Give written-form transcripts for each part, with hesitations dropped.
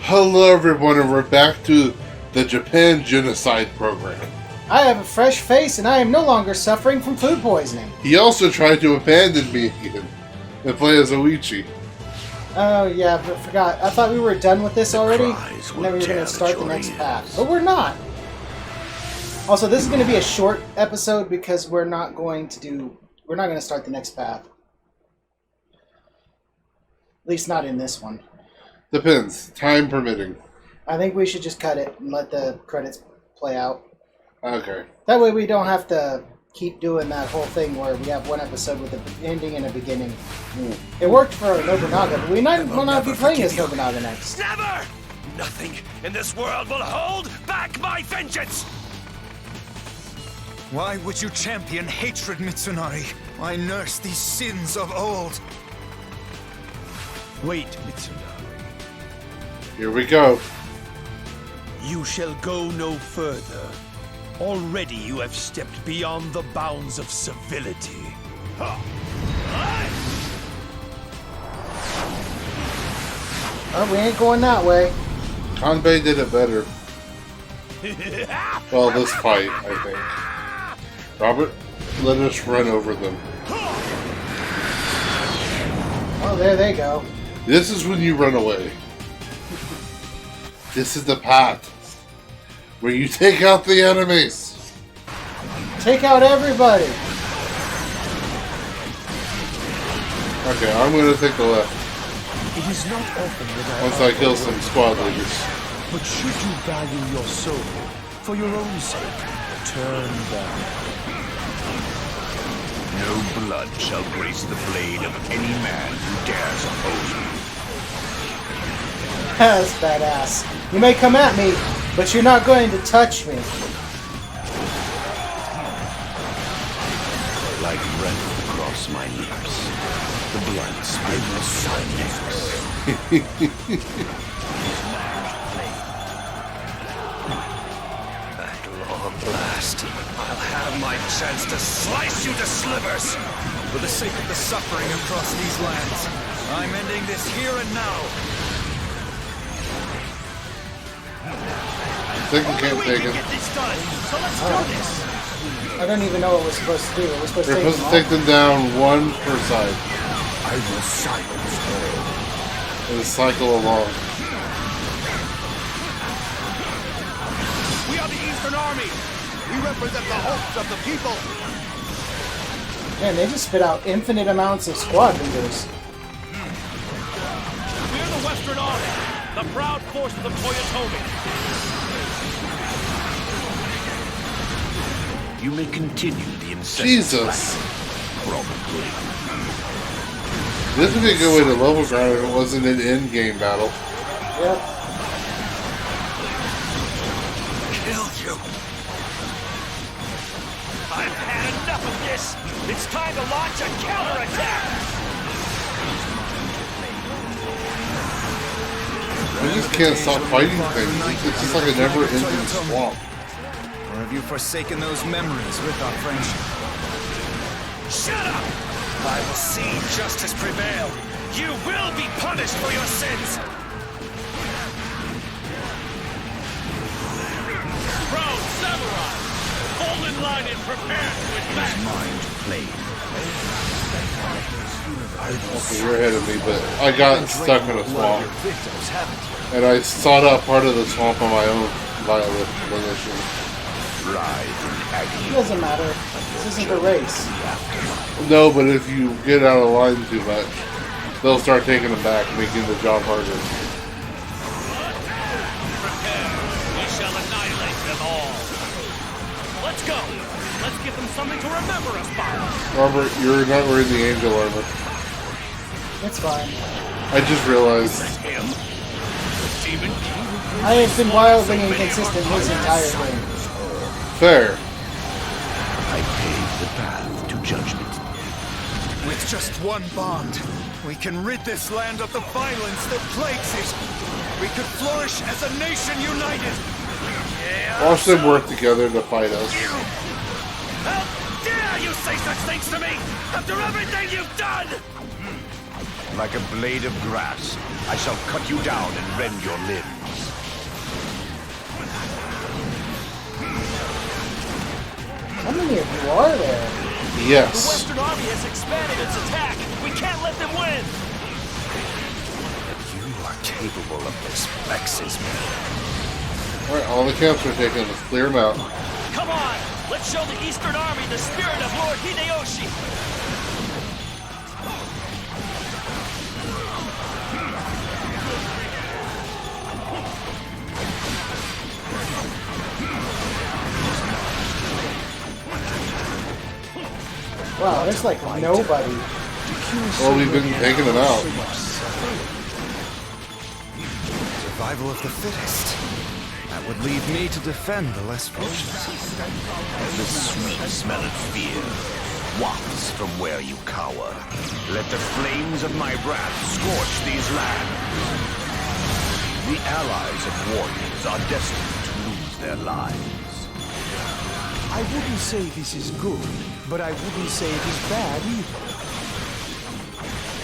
Hello everyone, and we're back to the Japan Genocide Program. I have a fresh face and I am no longer suffering from food poisoning. He also tried to abandon me again and play as Oichi. Oh yeah, but I forgot. I thought we were done with this already, and then we were going to start the next path. But we're not! Also, this is going to be a short episode because we're not going to start the next path. At least not in this one. Depends. Time permitting. I think we should just cut it and let the credits play out. Okay. That way we don't have to keep doing that whole thing where we have one episode with an ending and a beginning. It worked for Nobunaga, but we will not be playing as Nobunaga next. Never! Nothing in this world will hold back my vengeance! Why would you champion hatred, Mitsunari? Why nurse these sins of old? Wait, Mitsunari. Here we go. You shall go no further. Already you have stepped beyond the bounds of civility. Oh, we ain't going that way. Kanbei did it better. Well, this fight, I think. Robert, let us run over them. Oh, there they go. This is when you run away. This is the path where you take out the enemies. Take out everybody. Okay, I'm going to take the left. It is not often that Once I kill some squad leaders. But should you value your soul for your own sake, turn back. No blood shall grace the blade of any man who dares oppose me. That's badass. You may come at me, but you're not going to touch me. Like breath across my lips, the blood spills my necks. At long last, I'll have my chance to slice you to slivers. For the sake of the suffering across these lands, I'm ending this here and now. Think you can't take him. I don't even know what we're supposed to do. We're supposed to We're supposed to take them down one per side. I will silence all. And cycle along. We are the Eastern Army. We represent the hopes of the people. Man, they just spit out infinite amounts of squad leaders. We're the Western Army, the proud force of the Toyotomi. You may continue the incessant Jesus. Probably. This would be a good way to level ground if it wasn't an in-game battle. Yep. Killed you. I've had enough of this. It's time to launch a counterattack. We just can't stop fighting things. It's just like a never-ending swamp. Or have you forsaken those memories with our friendship? Shut up! I will see justice prevail. You will be punished for your sins. Proud samurai, fall in line and prepare to attack. Mind played. Okay, you're ahead of me, but I got stuck in a swamp. And I sought out part of the swamp on my own volition. It doesn't matter. This isn't a race. No, but if you get out of line too much, they'll start taking them back, making the job harder. Prepare. We shall annihilate them all. Let's go. Let's give them something to remember us by. Robert, you're not wearing the angel armor. It's fine. I just realized. Him. Demon King. I have been wildly inconsistent this entire game. Fair. I paved the path to judgment. With just one bond, we can rid this land of the violence that plagues it. We could flourish as a nation united. Watch them work together to fight us. How dare you say such things to me after everything you've done? Like a blade of grass, I shall cut you down and rend your limbs. How many of you are there? The Yes. Western Army has expanded its attack. We can't let them win. You are capable of this, Lex's man. Alright, all the camps are taken. Let's clear them out. Come on, let's show the Eastern Army the spirit of Lord Hideyoshi. Wow, there's like nobody. Well, we've been taking them out. Survival of the fittest. That would leave me to defend the less fortunate. The sweet smell of fear wafts from where you cower. Let the flames of my wrath scorch these lands. The allies of warriors are destined to lose their lives. I wouldn't say this is good, but I wouldn't say it is bad either.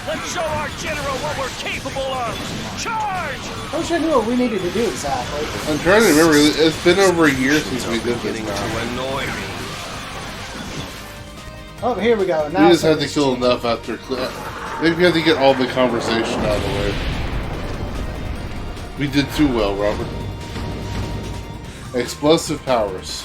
Let's show our general what we're capable of. Charge! I wish I knew what we needed to do exactly. I'm trying to remember. It's been over a year since we did this now. Annoy me. Oh, here we go. We Now just had to kill enough after. Maybe we had to get all the conversation out of the way. We did too well, Robert. Explosive powers.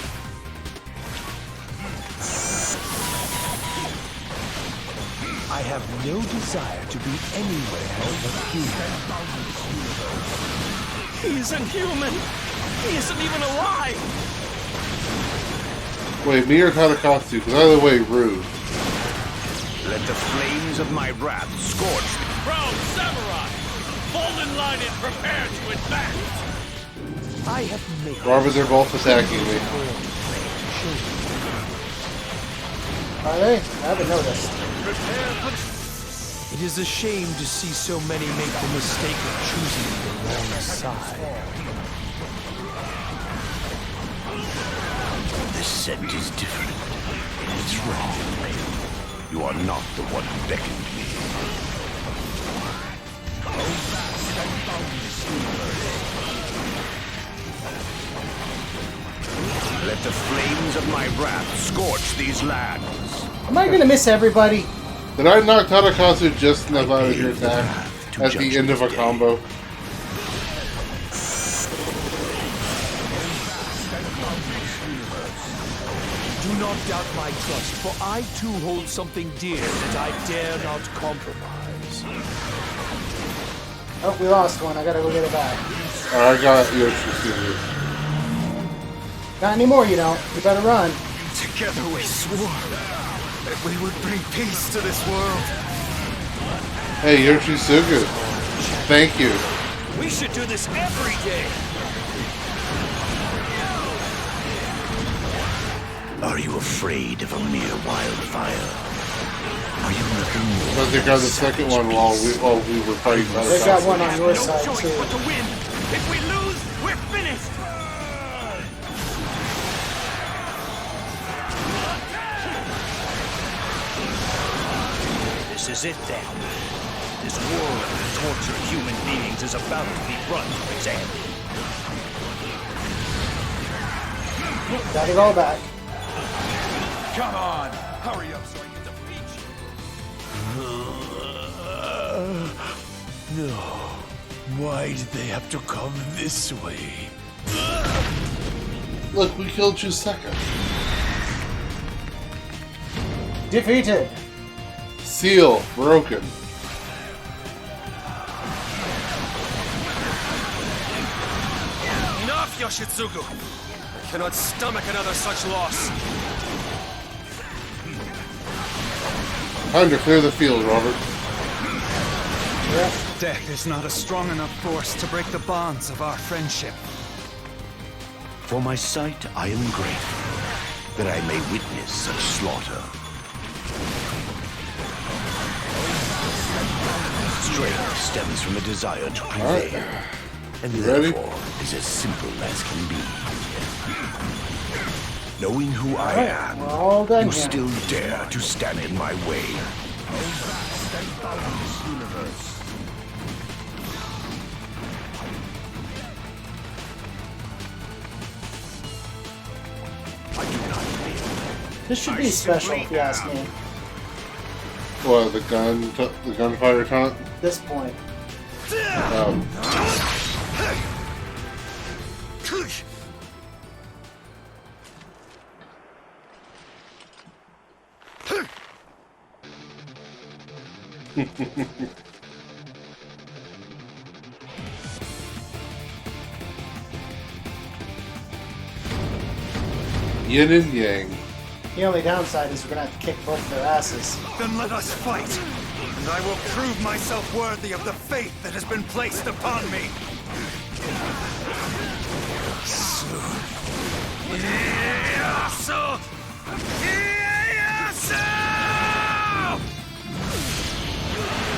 I have no desire to be anywhere but here. He isn't human. He isn't even alive. Wait, me or Tadakatsu? Because either way, rude. Let the flames of my wrath scorch. Proud samurai, fall in line and prepare to advance. I have made Robert, they're both attacking me. Are they? I haven't noticed. It is a shame to see so many make the mistake of choosing the wrong side. The scent is different. It's wrong. You are not the one who beckoned me. Let the flames of my wrath scorch these lands. Am I gonna miss everybody? Did I knock Tadakatsu just enough out of your attack at the end of a combo? Do not doubt my trust, for I too hold something dear that I dare not compromise. Oh, we lost one. I gotta go get it back. Alright, I got Yoshisuke. Not anymore, you don't. You better run. Together we swore that we would bring peace to this world. Hey, Yoshisuke. Thank you. We should do this every day. Are you afraid of a mere wildfire? Are you nothing more? Let's take out the second one while we were fighting They got Tadakatsu. one on your No side choice too. but to win. If we lose, we're finished. This is it then. This world of tortured human beings is about to be brought to its end. Got it all back. Come on, hurry up so I can defeat you. No. Why did they have to come this way? Look, we killed you second. Defeated. Seal broken. Enough, Yoshitsugu! I cannot stomach another such loss. Time to clear the field, Robert. Death is not a strong enough force to break the bonds of our friendship. For my sight, I am grateful that I may witness such slaughter. Strength stems from a desire to prevail, and ready? therefore is as simple as can be. Knowing who I am, We're all done you here. still dare to stand in my way. first. I do not fear. This should be special, if you ask me. What, the gunfire taunt? At this point. Yin and yang. The only downside is we're gonna have to kick both of their asses. Then let us fight, and I will prove myself worthy of the fate that has been placed upon me.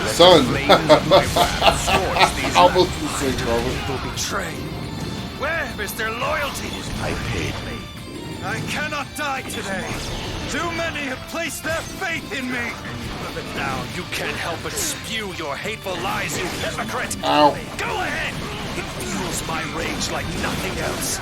Son! Flames of my wrath scorch these Almost lands. the same, Robert. Will betray. Where is their loyalty? I paid me. I cannot die today. Too many have placed their faith in me. But now you can't help but spew your hateful lies, you hypocrite! Ow. Go ahead! It fuels my rage like nothing else.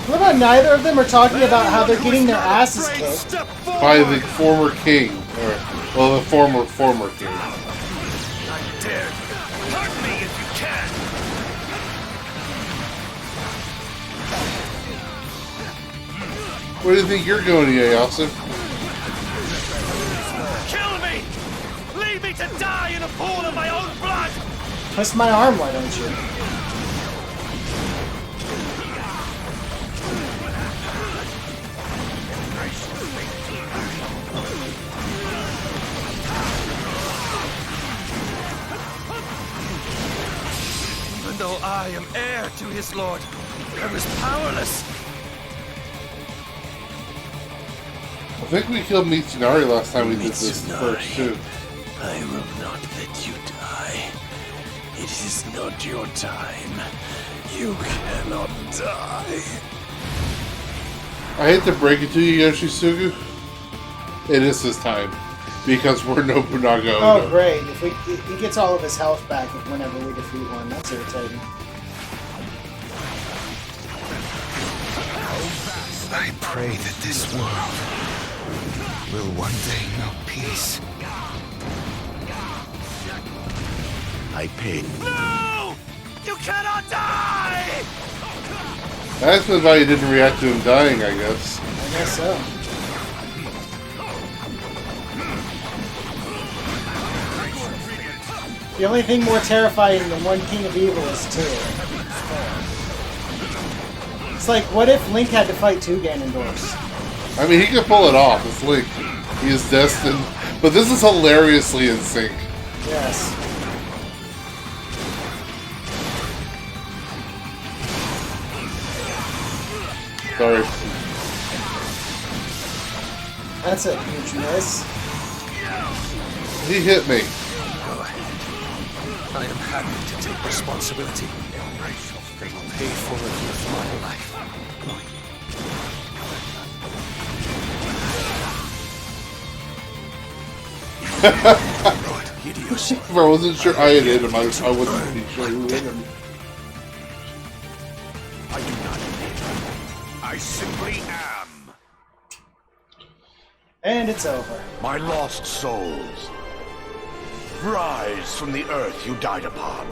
What about neither of them are talking about how they're getting their asses Afraid, kicked? step By forward. the former king. Or, well, the former king. I dare you. Hurt me if you can! Where do you think you're going, Ieyasu? Kill me! Leave me to die in a pool of my own blood! Twist my arm, why don't you? Even though I am heir to his lord, I was powerless. I think we killed Mitsunari last time we did this first, too. I will not let you die. It is not your time. You cannot die. I hate to break it to you, Yoshisugu. It is his time. Because we're Nobunaga Oh, Oda. great. If he gets all of his health back whenever we defeat one. That's irritating. I pray that this world will one day know peace. I paid. No! You cannot die! That's why you didn't react to him dying, I guess. I guess so. The only thing more terrifying than one King of Evil is two. It's like, what if Link had to fight two Ganondorfs? I mean, he could pull it off. It's Link. He is destined. But this is hilariously in sync. Yes. Sorry. That's a huge miss. He hit me. I am happy to take responsibility. I will pay for it with my life. If I wasn't sure I had hit him, I wouldn't be sure who hit him. I do not live. I simply am. And it's over. My lost souls, rise from the earth you died upon.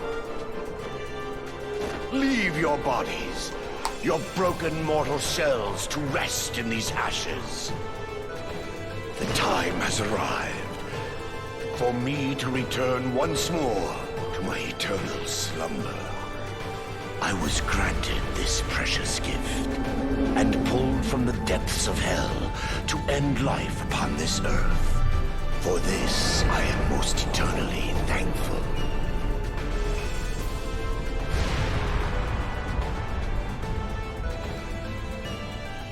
Leave your bodies, your broken mortal shells, to rest in these ashes. The time has arrived for me to return once more to my eternal slumber. I was granted this precious gift and pulled from the depths of hell to end life upon this earth. For this, I am most eternally thankful.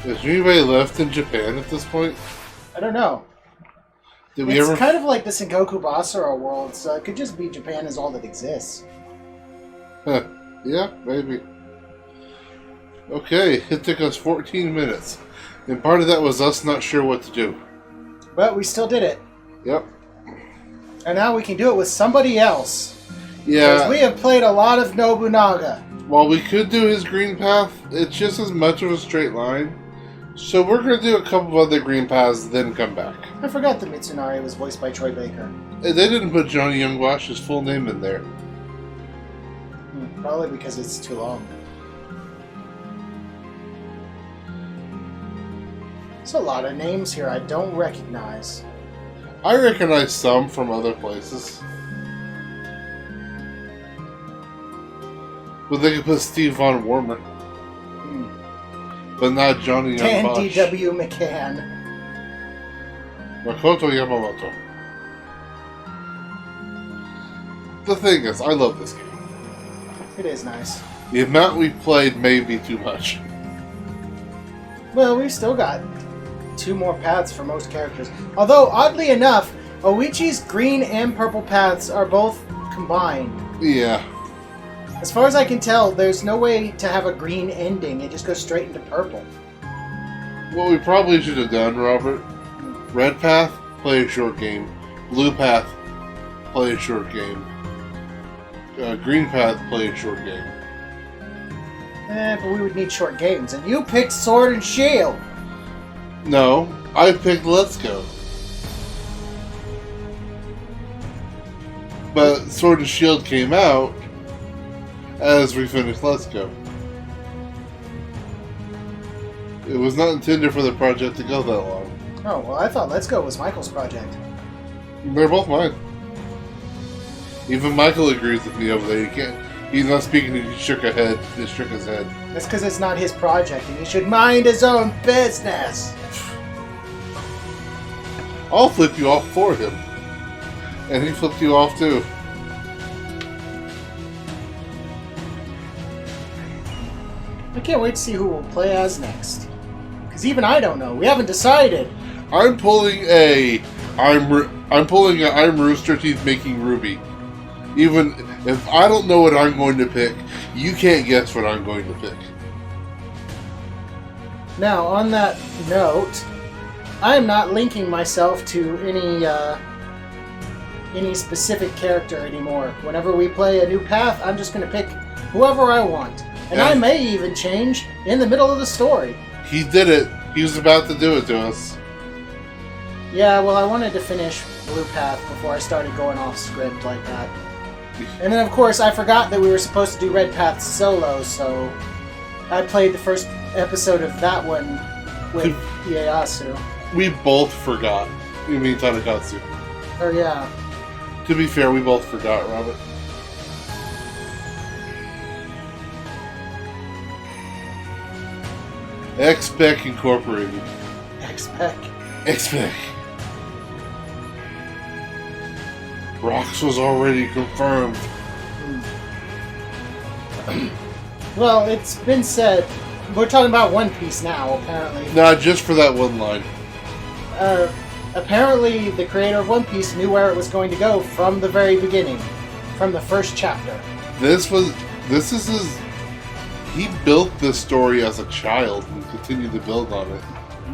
Is anybody left in Japan at this point? I don't know. Did we It's ever? kind of like the Sengoku Basara world, so it could just be Japan is all that exists. Huh. Yeah, maybe. Okay, it took us 14 minutes. And part of that was us not sure what to do. But we still did it. Yep. And now we can do it with somebody else. Yeah. Because we have played a lot of Nobunaga. While we could do his green path, it's just as much of a straight line. So we're going to do a couple of other green paths, then come back. I forgot that Mitsunari was voiced by Troy Baker. They didn't put Johnny Youngwash's full name in there. Probably because it's too long. There's a lot of names here I don't recognize. I recognize some from other places. But they could put Steve Von Warmer. But not Johnny Dan Youngwash. D.W. McCann. Makoto Yamamoto. The thing is, I love this game. It is nice. The amount we played may be too much. Well, we've still got 2 more paths for most characters. Although, oddly enough, Oichi's green and purple paths are both combined. Yeah. As far as I can tell, there's no way to have a green ending. It just goes straight into purple. What we probably should have done, Robert, red path, play a short game. Blue path, play a short game. Green path, play a short game. But we would need short games. And you picked Sword and Shield! No, I picked Let's Go. But Sword and Shield came out as we finished Let's Go. It was not intended for the project to go that long. Oh, well, I thought Let's Go was Michael's project. They're both mine. Even Michael agrees with me over there. He can't. He's not speaking. He shook his head. That's because it's not his project, and he should mind his own business. I'll flip you off for him, and he flipped you off too. I can't wait to see who we'll play as next. Because even I don't know. We haven't decided. I'm pulling a I'm Rooster Teeth making Ruby. Even if I don't know what I'm going to pick, you can't guess what I'm going to pick. Now, on that note, I am not linking myself to any specific character anymore. Whenever we play a new path, I'm just going to pick whoever I want. And I may even change in the middle of the story. He did it. He was about to do it to us. Yeah, well, I wanted to finish Blue Path before I started going off script like that. And then, of course, I forgot that we were supposed to do Red Path solo, so I played the first episode of that one with Ieyasu. We both forgot. You mean Tanakatsu. Oh, yeah. To be fair, we both forgot, Robert. X-Spec Incorporated. X-Spec. X-Spec. Rox was already confirmed. Well, it's been said. We're talking about One Piece now, apparently. Not just for that one line. Apparently, the creator of One Piece knew where it was going to go from the very beginning. From the first chapter. This is his... He built this story as a child and continued to build on it.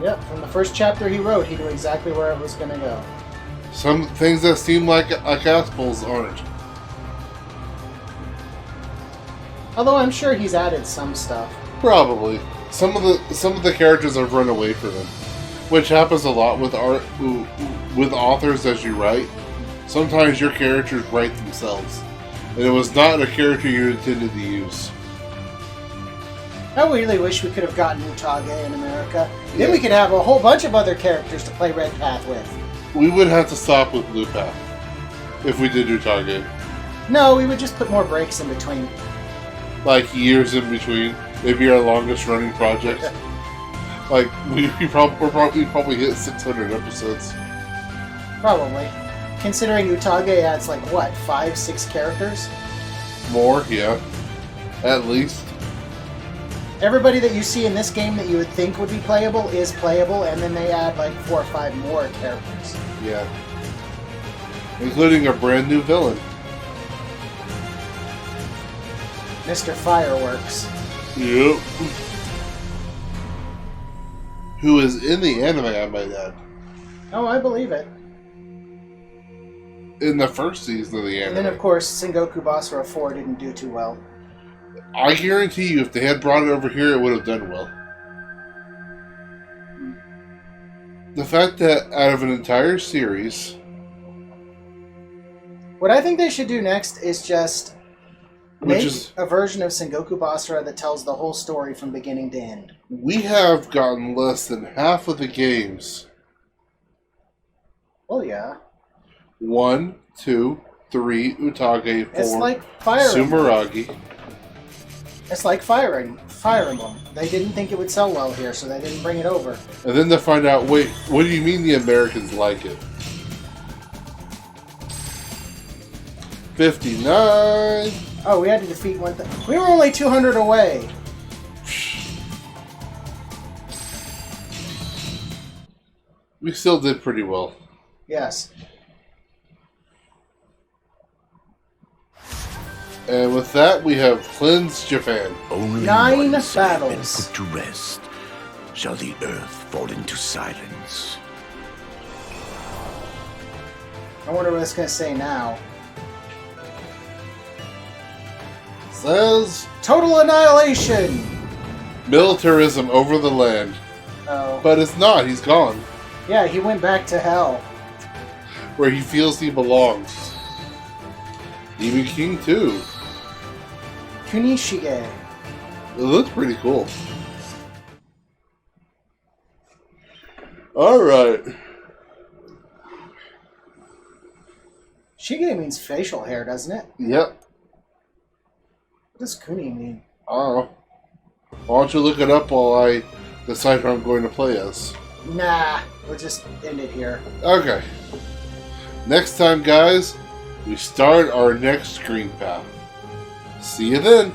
Yep, from the first chapter he wrote, he knew exactly where it was going to go. Some things that seem like assholes aren't. Although I'm sure he's added some stuff. Probably. Some of the characters have run away from him, which happens a lot with with authors as you write. Sometimes your characters write themselves, and it was not a character you intended to use. I really wish we could have gotten Utage in America. Then we could have a whole bunch of other characters to play Red Path with. We would have to stop with Blue Path if we did Utage. No, we would just put more breaks in between. Like years in between. It'd be our longest running project. Like we probably hit 600 episodes. Probably. Considering Utage adds like what, 5-6 characters? More, yeah. At least. Everybody that you see in this game that you would think would be playable is playable, and then they add like 4 or 5 more characters. Yeah. Including a brand new villain. Mr. Fireworks. Yep. Who is in the anime, I might add. Oh, I believe it. in the first season of the anime. And then, of course, Sengoku Basara 4 didn't do too well. I guarantee you, if they had brought it over here, it would have done well. The fact that out of an entire series... What I think they should do next is just make is, a version of Sengoku Basara that tells the whole story from beginning to end. We have gotten less than half of the games. Well, yeah. 1, 2, 3, Utage, 4, It's like Fire Emblem. Sumeragi. It's like Fire Emblem. They didn't think it would sell well here, so they didn't bring it over. And then to find out, wait, what do you mean the Americans like it? 59. Oh, we had to defeat one thing. We were only 200 away. We still did pretty well. Yes. And with that, we have cleansed Japan. Only 9 once I have been battles. put to rest shall the earth fall into silence. I wonder what it's going to say now. Says Total annihilation! militarism over the land. Oh. But it's not, he's gone. Yeah, he went back to hell. Where he feels he belongs. Demon King too. Kunishige. It looks pretty cool. Alright. Shige means facial hair, doesn't it? Yep. What does Kuni mean? I don't know. Why don't you look it up while I decide who I'm going to play as? Nah, we'll just end it here. Okay. Next time, guys, we start our next screen path. See you then.